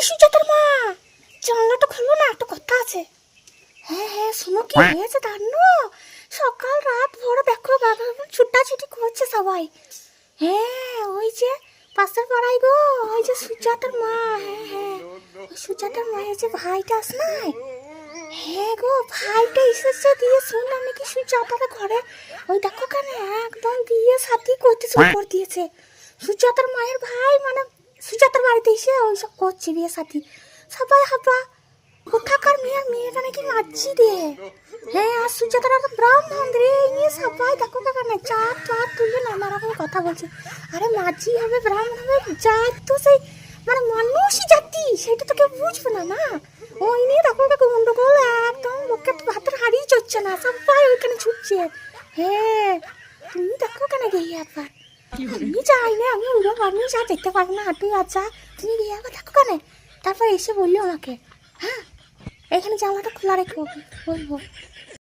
সুজাতার মা, জানলাটা খোলো না, একটা কথা আছে। হ্যাঁ হ্যাঁ, শোনো কি হয়েছে জানো? সকাল রাত ভোর দেখো বাবা ছুটাছুটি করছে সবাই। হ্যাঁ ওই যে পাশের পাড়ায় গো, ওই যে সুজাতার মা। হ্যাঁ হ্যাঁ, সুজাতার মায়ের যে ভাইটা আস নাই, হ্যাঁ গো ভাইটা এসেছে, দিয়ে শুনলাম নাকি সুজাতার ঘরে ওই দেখো কেন একদম বিয়ে শাদি করতে শুরু করে দিয়েছে। সুজাতার মায়ের ভাই মানে সুজাতার বাড়িতে এসে ওইসব করছে বিয়ে শাদি। সবাই হাবা কোথাকার মেয়েটা নাকি মাঝি রে। হ্যাঁ আর সুজাতার একটা ব্রাহ্মণ রে, নিয়ে সবাই দেখো কেন চাঁদ চাঁদ তুলে নানা রকম কথা বলছে। আরে মাঝি হবে ব্রাহ্মণ হবে জাত তো সেই মানে মানুষই জাতি, সেটা তো কেউ বুঝবে না না। ওই নিয়ে দেখো গন্ডগোল, একদম লোকে হাতের হারিয়ে চড়ছে না, সবাই ওইখানে ছুটছে। হ্যাঁ তুমি দেখো কেন গিয়ে একবার, আমি যাই না, আমি উড়ো মানুষ আর দেখতে পারবো না, হাঁটু আচ্ছা তুমি গিয়ে একবার দেখো কেন। তারপর এসে বললো আমাকে, হ্যাঁ এখানে জামাটা খোলা রেখে বলবো।